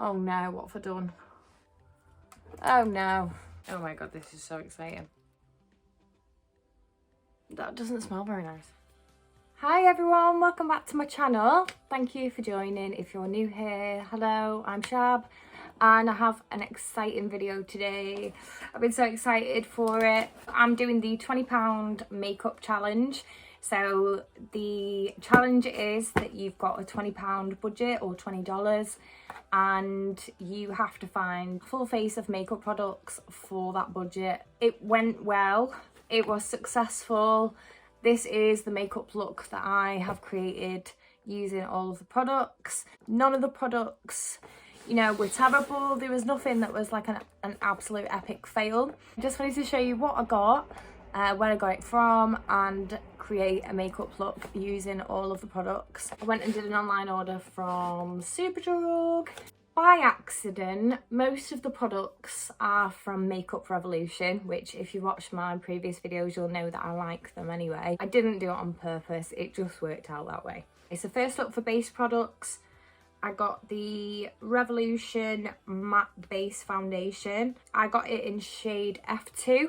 Oh no, what have I done? Oh no. Oh my god, this is so exciting. That doesn't smell very nice. Hi everyone, welcome back to my channel. Thank you for joining. If you're new here, hello, I'm Shab and I have an exciting video today. I've been so excited for it. I'm doing the £20 makeup challenge. So the challenge is that you've got a £20 budget or $20 and you have to find a full face of makeup products for that budget. It went well, it was successful. This is the makeup look that I have created using all of the products. None of the products, you know, were terrible. There was nothing that was like an absolute epic fail. I just wanted to show you what I got, where I got it from, and create a makeup look using all of the products. I went and did an online order from Superdrug. By accident, most of the products are from Makeup Revolution, which if you watched my previous videos, you'll know that I like them anyway. I didn't do it on purpose, it just worked out that way. So first up for base products, I got the Revolution Matte Base Foundation. I got it in shade F2.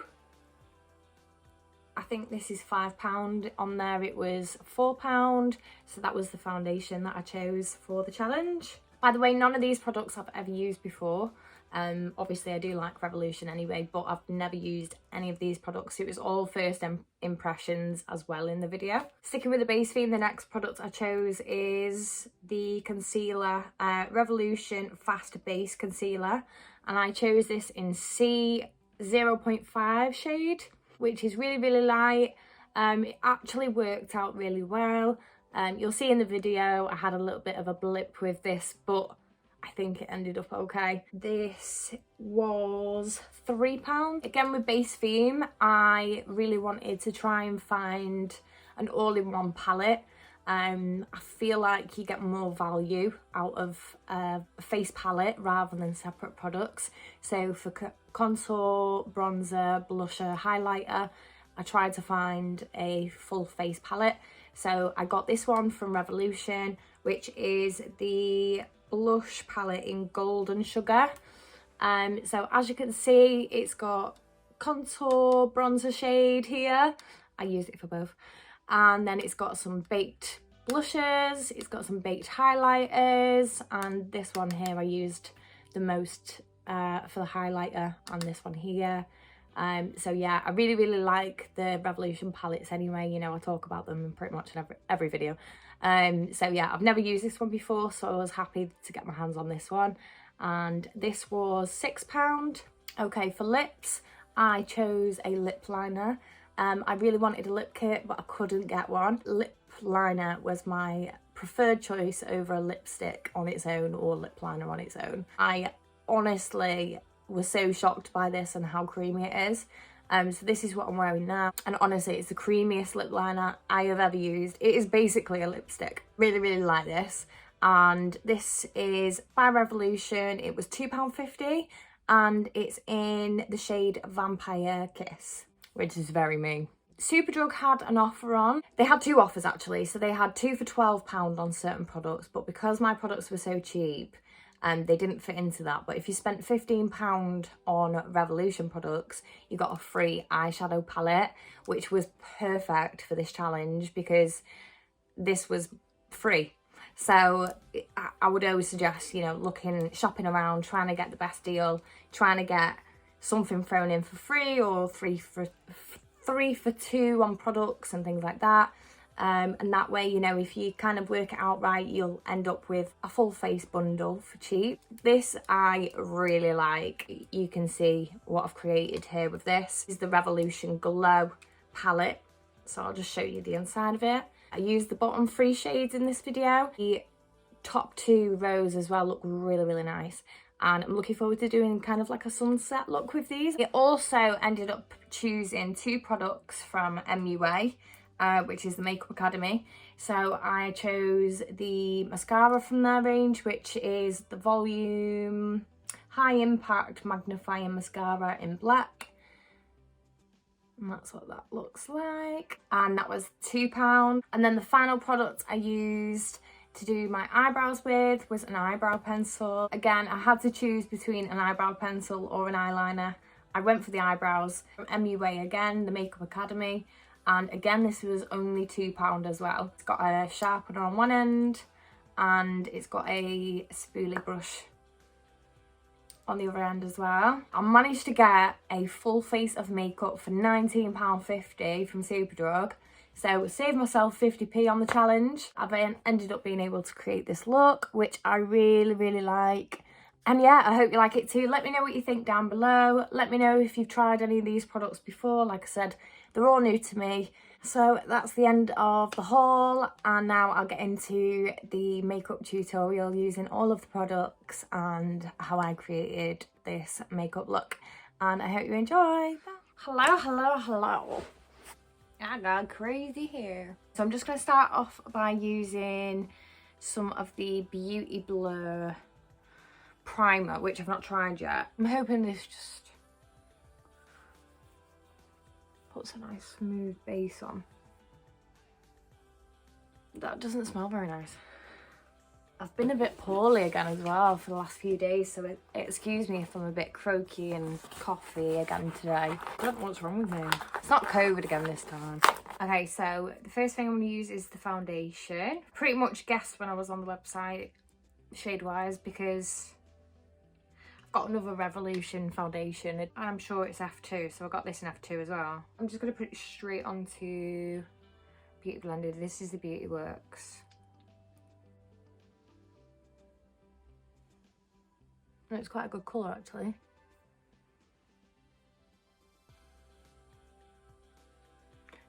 I think this is £5. On there it was £4. So that was the foundation that I chose for the challenge. By the way, none of these products I've ever used before. Obviously I do like Revolution anyway, but I've never used any of these products. It was all first impressions as well in the video. Sticking with the base theme, the next product I chose is the concealer, Revolution Fast Base Concealer. And I chose this in C 0.5 shade, which is really, really light. It actually worked out really well. You'll see in the video I had a little bit of a blip with this, but I think it ended up okay. This was £3. Again, with base theme, I really wanted to try and find an all-in-one palette. I feel like you get more value out of a face palette rather than separate products. So for contour, bronzer, blusher, highlighter, I tried to find a full face palette. So I got this one from Revolution, which is the blush palette in Golden Sugar. So as you can see, it's got contour, bronzer shade here. I use it for both. And then it's got some baked blushes, it's got some baked highlighters, and this one here I used the most for the highlighter, and this one here. So yeah, I really, really like the Revolution palettes anyway. You know, I talk about them in pretty much every video. So yeah, I've never used this one before, so I was happy to get my hands on this one. And this was £6. Okay, for lips, I chose a lip liner. I really wanted a lip kit, but I couldn't get one. Lip liner was my preferred choice over a lipstick on its own or lip liner on its own. I honestly was so shocked by this and how creamy it is. So this is what I'm wearing now, and honestly it's the creamiest lip liner I have ever used. It is basically a lipstick. Really, really like this. And this is by Revolution. It was £2.50 and it's in the shade Vampire Kiss, which is very me. Superdrug had an offer on. They had two offers actually. So they had 2 for £12 on certain products, but because my products were so cheap, they didn't fit into that. But if you spent £15 on Revolution products, you got a free eyeshadow palette, which was perfect for this challenge because this was free. So I would always suggest, you know, shopping around, trying to get the best deal, trying to get something thrown in for free or three for two on products and things like that. And that way, you know, if you kind of work it out right, you'll end up with a full face bundle for cheap. This I really like. You can see what I've created here with this. This is the Revolution Glow palette. So I'll just show you the inside of it. I used the bottom 3 shades in this video. The top 2 rows as well look really, really nice. And I'm looking forward to doing kind of like a sunset look with these. It also ended up choosing 2 products from MUA. Which is the Makeup Academy. So I chose the mascara from their range, which is the Volume High Impact Magnifying Mascara in black. And that's what that looks like. And that was £2. And then the final product I used to do my eyebrows with was an eyebrow pencil. Again, I had to choose between an eyebrow pencil or an eyeliner. I went for the eyebrows from MUA again, the Makeup Academy. And again, this was only £2 as well. It's got a sharpener on one end and it's got a spoolie brush on the other end as well. I managed to get a full face of makeup for £19.50 from Superdrug. So saved myself 50p on the challenge. I've ended up being able to create this look, which I really, really like. And yeah, I hope you like it too. Let me know what you think down below. Let me know if you've tried any of these products before. Like I said, they're all new to me. So that's the end of the haul. And now I'll get into the makeup tutorial using all of the products and how I created this makeup look. And I hope you enjoy. Hello, hello, hello. I got crazy hair. So I'm just going to start off by using some of the Beauty Blur primer, which I've not tried yet. I'm hoping this just puts a nice smooth base on. That doesn't smell very nice. I've been a bit poorly again as well for the last few days, so excuse me if I'm a bit croaky and coughy again today. I don't know what's wrong with me. It's not COVID again this time. Okay, so the first thing I'm going to use is the foundation. Pretty much guessed when I was on the website shade-wise because I've got another Revolution foundation and I'm sure it's F2, so I got this in F2 as well. I'm just going to put it straight onto Beauty Blender. This is the Beauty Works. And it's quite a good colour actually.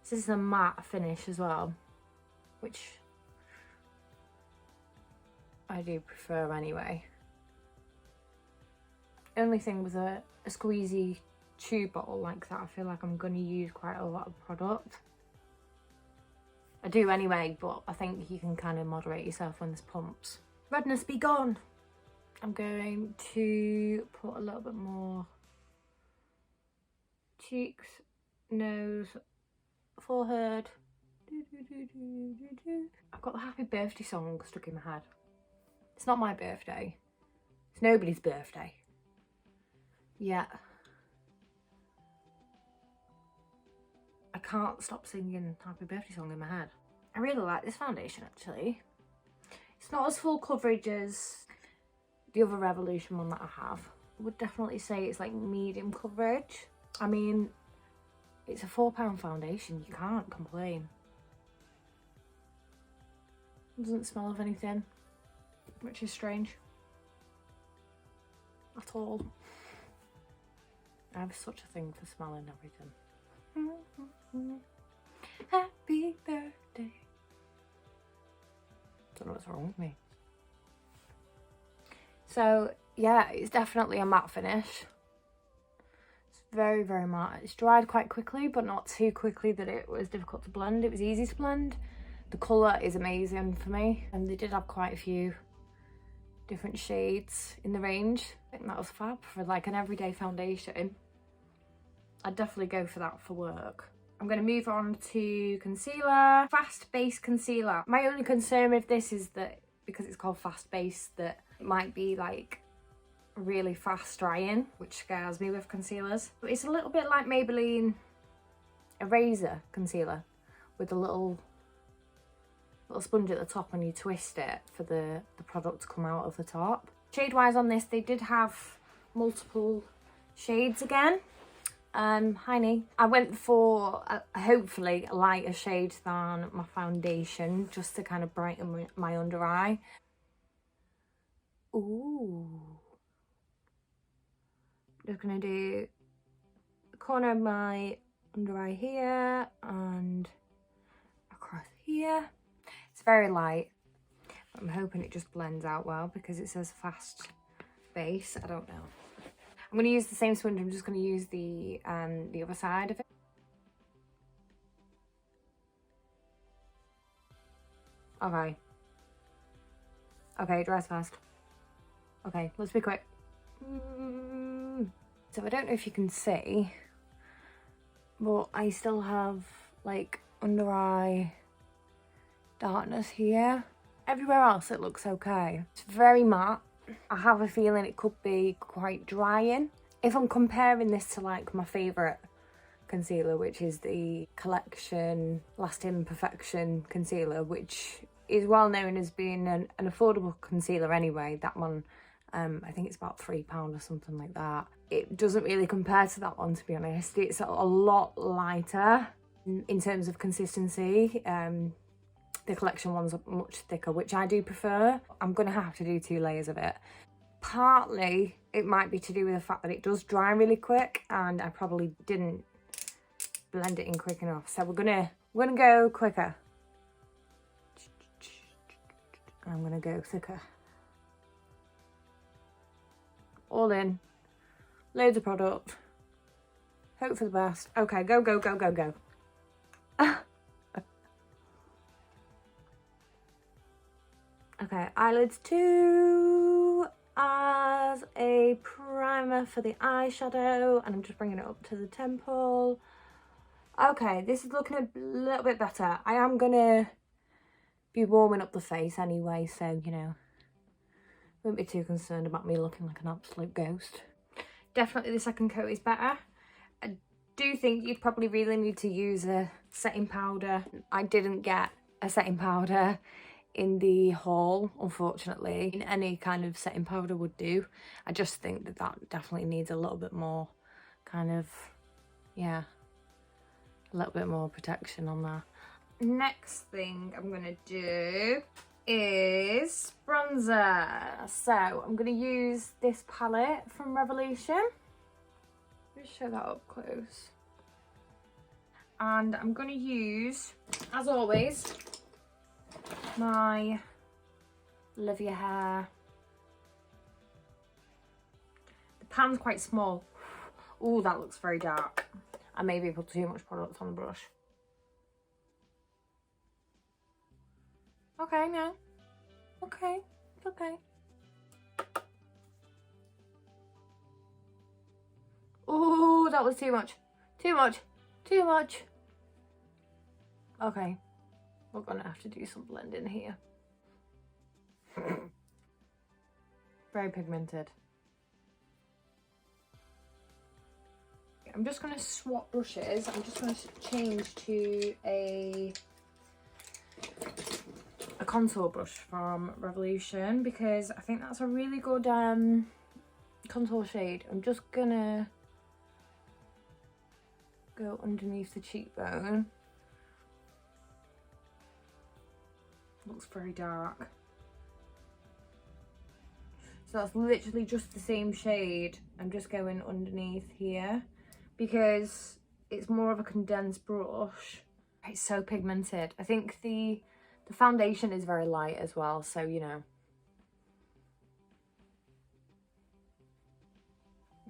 So this is a matte finish as well, which I do prefer anyway. Only thing with a squeezy tube bottle like that, I feel like I'm going to use quite a lot of product. I do anyway, but I think you can kind of moderate yourself when there's pumps. Redness be gone! I'm going to put a little bit more cheeks, nose, forehead. I've got the happy birthday song stuck in my head. It's not my birthday. It's nobody's birthday. Yeah. I can't stop singing happy birthday song in my head. I really like this foundation actually. It's not as full coverage as the other Revolution one that I have. I would definitely say it's like medium coverage. I mean, it's a £4 foundation, you can't complain. It doesn't smell of anything, which is strange. At all. I have such a thing for smelling everything. Happy birthday. Don't know what's wrong with me. So yeah, it's definitely a matte finish. It's very, very matte. It's dried quite quickly, but not too quickly that it was difficult to blend. It was easy to blend. The colour is amazing for me, and they did have quite a few different shades in the range. I think that was fab for like an everyday foundation. I'd definitely go for that for work. I'm going to move on to concealer. Fast base concealer. My only concern with this is that because it's called fast base, that it might be like really fast drying, which scares me with concealers. But it's a little bit like Maybelline Eraser concealer with a little sponge at the top when you twist it for the product to come out of the top. Shade wise on this, they did have multiple shades again. Honey, I went for hopefully a lighter shade than my foundation, just to kind of brighten my under eye. Ooh. Just gonna do the corner of my under eye here and across here. It's very light, but I'm hoping it just blends out well because it says fast base. I don't know. I'm going to use the same sponge. I'm just going to use the other side of it. Okay. Okay, it dries fast. Okay, let's be quick. So I don't know if you can see, but I still have like under eye darkness here. Everywhere else it looks okay. It's very matte. I have a feeling it could be quite drying. If I'm comparing this to like my favourite concealer, which is the Collection Lasting Perfection concealer, which is well known as being an affordable concealer anyway. That one, I think it's about £3 or something like that. It doesn't really compare to that one, to be honest. It's a lot lighter in terms of consistency. The Collection one's much thicker, which I do prefer. I'm gonna have to do 2 layers of it. Partly it might be to do with the fact that it does dry really quick and I probably didn't blend it in quick enough. So we're gonna go quicker. I'm gonna go thicker. All in. Loads of product. Hope for the best. Okay, go, go, go, go, go. Okay, eyelids 2 as a primer for the eyeshadow, and I'm just bringing it up to the temple. Okay, this is looking a little bit better. I am gonna be warming up the face anyway, so you know, won't be too concerned about me looking like an absolute ghost. Definitely the second coat is better. I do think you'd probably really need to use a setting powder. I didn't get a setting powder in the haul, unfortunately. Any kind of setting powder would do. I just think that that definitely needs a little bit more kind of, yeah, a little bit more protection on that. Next thing I'm gonna do is bronzer. So I'm gonna use this palette from Revolution. Just show that up close. And I'm gonna use, as always, my Love Your Hair. The pan's quite small. Oh, that looks very dark. I maybe put too much product on the brush. Okay, no. Okay, it's okay. Oh, that was too much. Too much. Too much. Okay. We're gonna have to do some blending here. Very pigmented. I'm just gonna swap brushes. I'm just gonna change to a contour brush from Revolution because I think that's a really good contour shade. I'm just gonna go underneath the cheekbone. Looks very dark. So that's literally just the same shade. I'm just going underneath here because it's more of a condensed brush. It's so pigmented. I think the foundation is very light as well, so you know.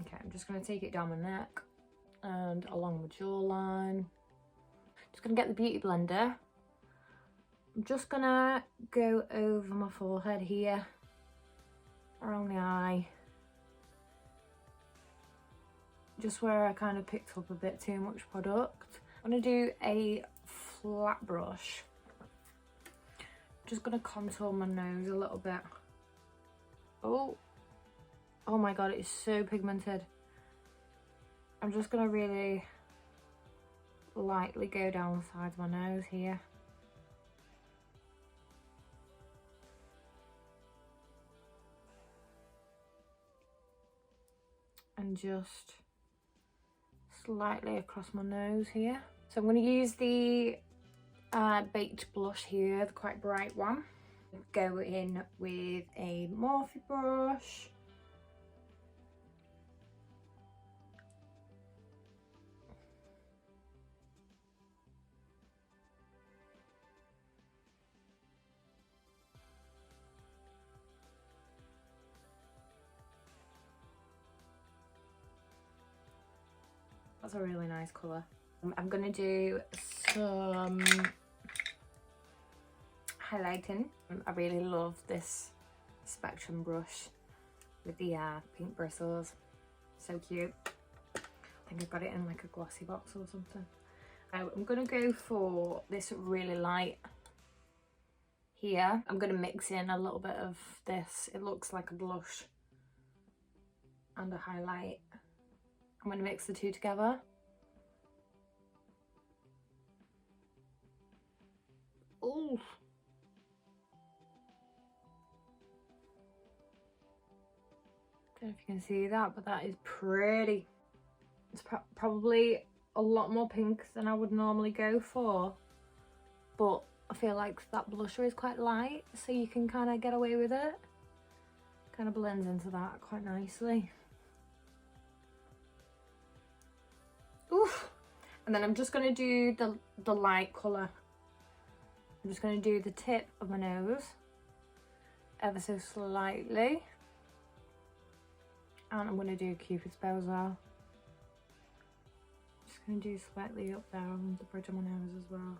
Okay, I'm just going to take it down my neck and along the jawline. Just going to get the beauty blender. I'm just going to go over my forehead here, around the eye. Just where I kind of picked up a bit too much product. I'm going to do a flat brush. Just going to contour my nose a little bit. Oh my god, it's so pigmented. I'm just going to really lightly go down the sides of my nose here. And just slightly across my nose here. So I'm going to use the baked blush here, the quite bright one. Go in with a Morphe brush. That's a really nice colour. I'm going to do some highlighting. I really love this Spectrum brush with the pink bristles. So cute. I think I got it in like a glossy box or something. I'm going to go for this really light here. I'm going to mix in a little bit of this. It looks like a blush and a highlight. I'm going to mix the two together. Ooh. Don't know if you can see that, but that is pretty. It's probably a lot more pink than I would normally go for, but I feel like that blusher is quite light, so you can kind of get away with it. Kind of blends into that quite nicely. Oof. And then I'm just going to do the light colour. I'm just going to do the tip of my nose ever so slightly. And I'm going to do Cupid's bow as well. Just going to do slightly up there on the bridge of my nose as well.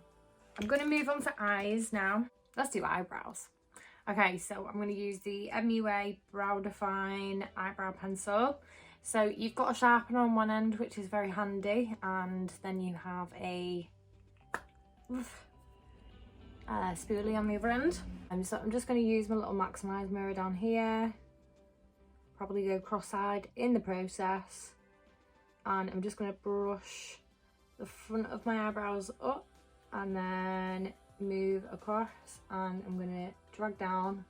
I'm going to move on to eyes now. Let's do eyebrows. Okay, so I'm going to use the MUA Brow Define Eyebrow Pencil. So you've got a sharpener on one end, which is very handy, and then you have a spoolie on the other end. So I'm just going to use my little maximise mirror down here. Probably go cross-eyed in the process, and I'm just going to brush the front of my eyebrows up and then move across, and I'm going to drag down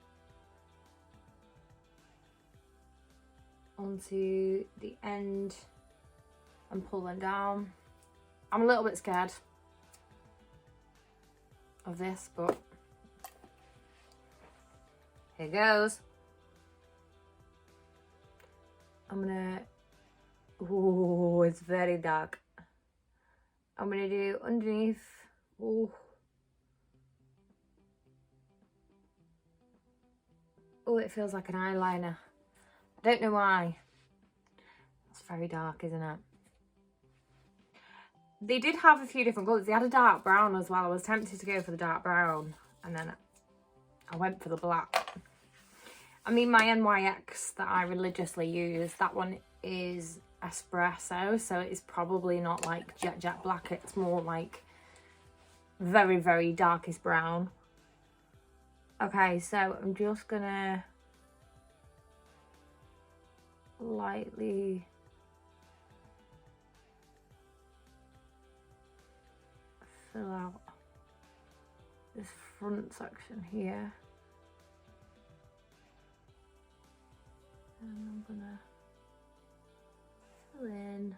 onto the end and pull them down. I'm a little bit scared of this, but here goes. I'm gonna, oh, it's very dark. I'm gonna do underneath. Oh, oh, it feels like an eyeliner. I don't know why. It's very dark, isn't it? They did have a few different colours. They had a dark brown as well. I was tempted to go for the dark brown, and then I went for the black. I mean, my NYX that I religiously use, that one is espresso, so it's probably not like jet black. It's more like very, very darkest brown. Okay, so I'm just gonna lightly fill out this front section here. And I'm gonna fill in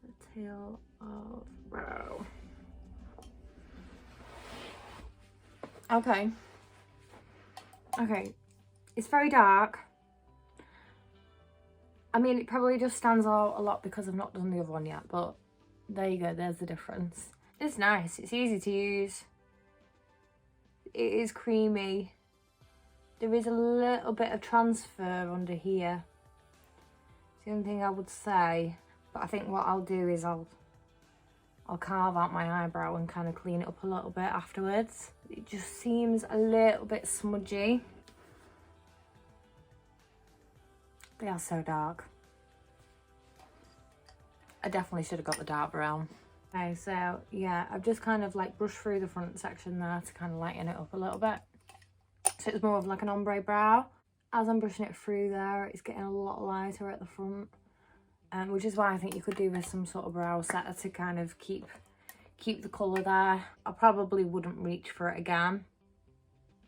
the tail of brow. Okay. Okay. It's very dark. I mean, it probably just stands out a lot because I've not done the other one yet, but there you go, there's the difference. It's nice, it's easy to use. It is creamy. There is a little bit of transfer under here. It's the only thing I would say, but I think what I'll do is I'll carve out my eyebrow and kind of clean it up a little bit afterwards. It just seems a little bit smudgy. They are so dark. I definitely should have got the dark brown. Okay, so yeah, I've just kind of like brushed through the front section there to kind of lighten it up a little bit. So it's more of like an ombre brow. As I'm brushing it through there, it's getting a lot lighter at the front. Which is why I think you could do with some sort of brow setter to kind of keep the colour there. I probably wouldn't reach for it again,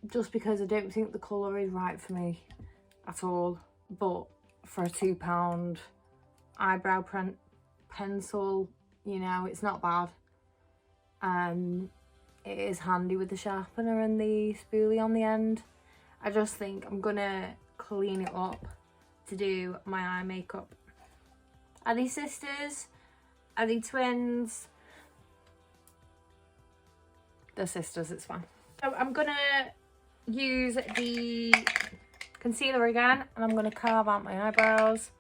just because I don't think the colour is right for me at all. But for a £2 eyebrow pencil, you know, it's not bad. It is handy with the sharpener and the spoolie on the end. I just think I'm gonna clean it up to do my eye makeup. Are they sisters? Are they twins? They're sisters, it's fine. So I'm gonna use the concealer again, and I'm gonna carve out my eyebrows.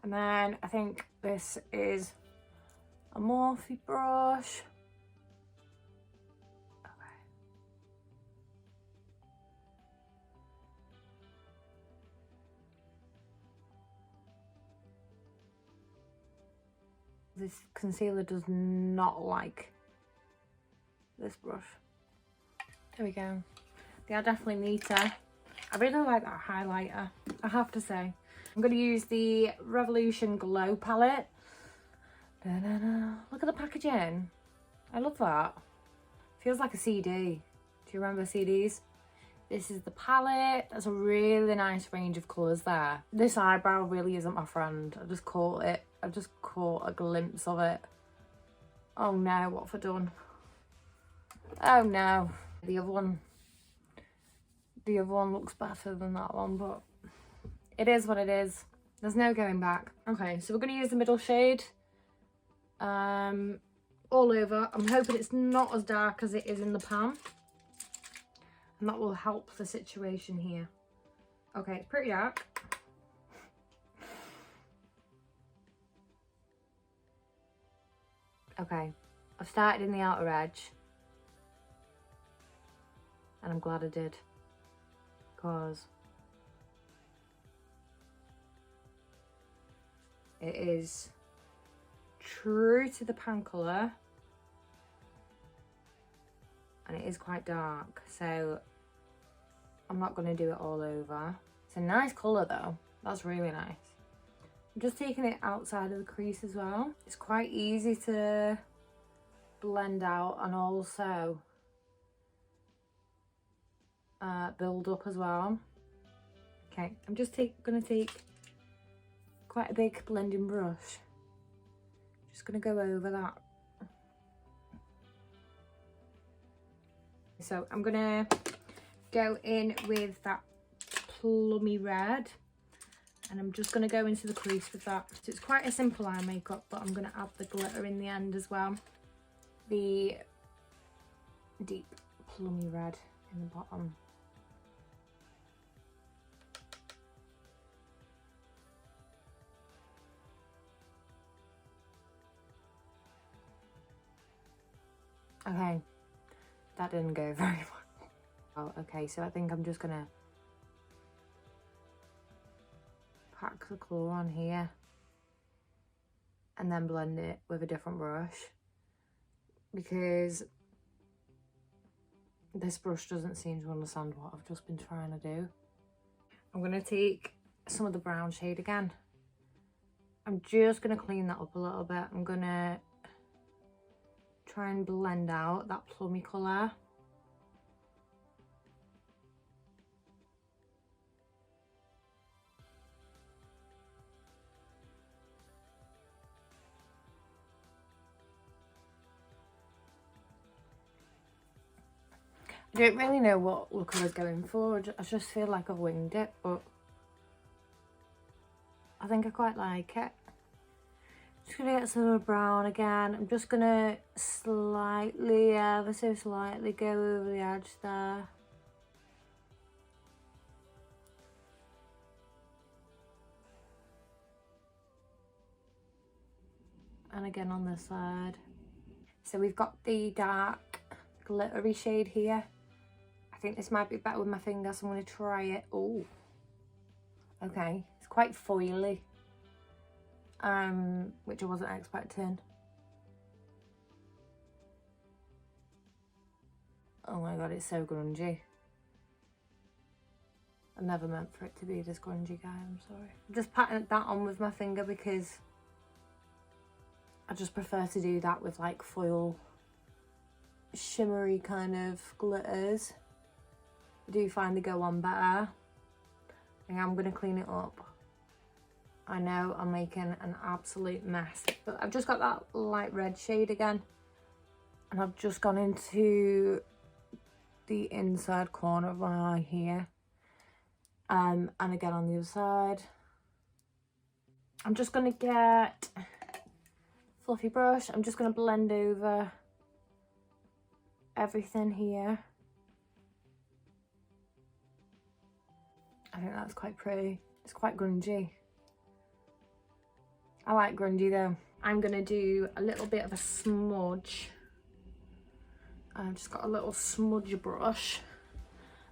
And then I think this is a Morphe brush. Okay. This concealer does not like this brush. There we go. They are definitely neater. I really like that highlighter, I have to say. I'm going to use the Revolution Glow palette. Look at the packaging. I love that. Feels like a CD. Do you remember CDs? This is the palette. That's a really nice range of colours there. This eyebrow really isn't my friend. I just caught it. I just caught a glimpse of it. Oh no, what have I done? Oh no. The other one looks better than that one, but it is what it is. There's no going back. Okay, so we're going to use the middle shade all over. I'm hoping it's not as dark as it is in the pan, and that will help the situation here. Okay, it's pretty dark. Okay, I've started in the outer edge, and I'm glad I did, because it is true to the pan colour, and it is quite dark, so I'm not going to do it all over. It's a nice colour though, that's really nice. I'm just taking it outside of the crease as well. It's quite easy to blend out and also build up as well. Okay, I'm just going to take quite a big blending brush. Just going to go over that. So I'm going to go in with that plummy red, and I'm just going to go into the crease with that. So it's quite a simple eye makeup, but I'm going to add the glitter in the end as well. The deep plummy red in the bottom. Okay, that didn't go very well. Oh, okay, so I think I'm just gonna pack the colour on here and then blend it with a different brush, because this brush doesn't seem to understand what I've just been trying to do. I'm gonna take some of the brown shade again. I'm just gonna clean that up a little bit. I'm gonna try and blend out that plummy colour. I don't really know what look I was going for. I just feel like I've winged it, but I think I quite like it. Just gonna get some of the brown again. I'm just gonna slightly, ever so slightly, go over the edge there. And again on this side. So we've got the dark glittery shade here. I think this might be better with my finger, so I'm gonna try it. Oh, okay, it's quite foily. Which I wasn't expecting. Oh my god, it's so grungy. I never meant for it to be this grungy, guy, I'm sorry. I'm just patting that on with my finger because I just prefer to do that with like foil shimmery kind of glitters. I do find they go on better. I am going to clean it up. I know I'm making an absolute mess, but I've just got that light red shade again, and I've just gone into the inside corner of my eye here, and again on the other side. I'm just going to get a fluffy brush. I'm just going to blend over everything here. I think that's quite pretty. It's quite grungy. I like grungy though. I'm gonna do a little bit of a smudge. I've just got a little smudge brush,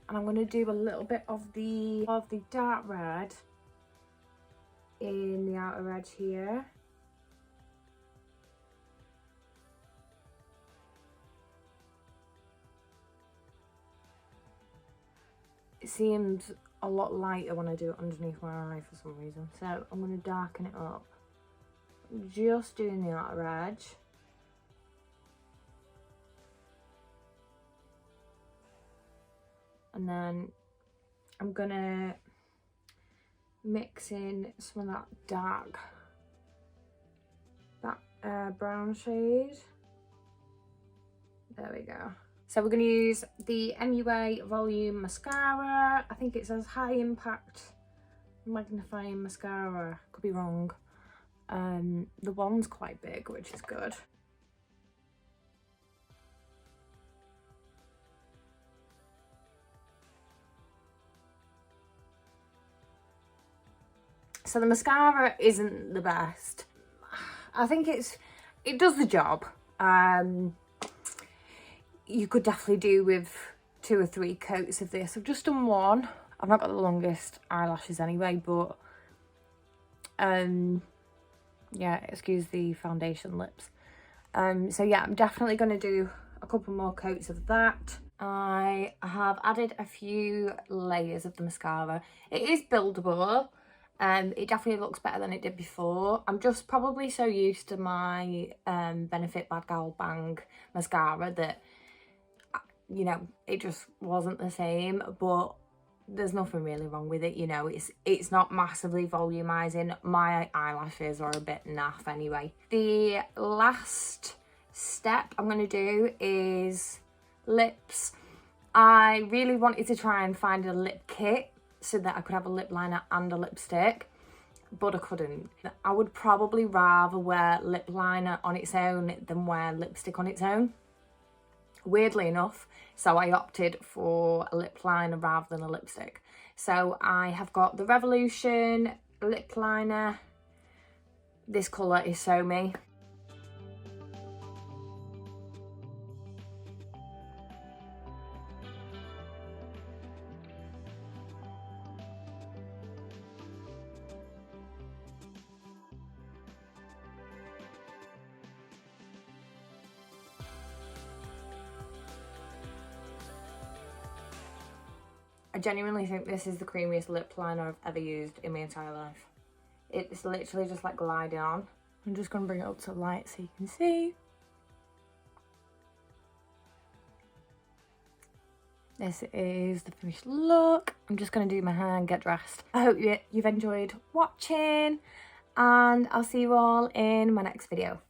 and I'm gonna do a little bit of the dark red in the outer edge here. it seems a lot lighter when I do it underneath my eye for some reason. So I'm going to darken it up. Just doing the outer edge. And then I'm going to mix in some of that dark, brown shade. There we go. So we're going to use the MUA Volume Mascara. I think it says High Impact Magnifying Mascara. Could be wrong. The wand's quite big, which is good. So the mascara isn't the best. I think it does the job. You could definitely do with 2 or 3 coats of this. I've just done one. I've not got the longest eyelashes anyway, but yeah, excuse the foundation lips. So yeah, I'm definitely going to do a couple more coats of that. I have added a few layers of the mascara. It is buildable. It definitely looks better than it did before. I'm just probably so used to my Benefit Bad Gal Bang mascara that, you know, it just wasn't the same. But there's nothing really wrong with it, you know. It's not massively volumizing. My eyelashes are a bit naff anyway. The last step I'm going to do is lips. I really wanted to try and find a lip kit so that I could have a lip liner and a lipstick, but I couldn't. I would probably rather wear lip liner on its own than wear lipstick on its own, weirdly enough. So I opted for a lip liner rather than a lipstick. So I have got the Revolution lip liner. This colour is so me. I genuinely think this is the creamiest lip liner I've ever used in my entire life. It's literally just like gliding on. I'm just going to bring it up to the light so you can see. This is the finished look. I'm just going to do my hair and get dressed. I hope you've enjoyed watching, and I'll see you all in my next video.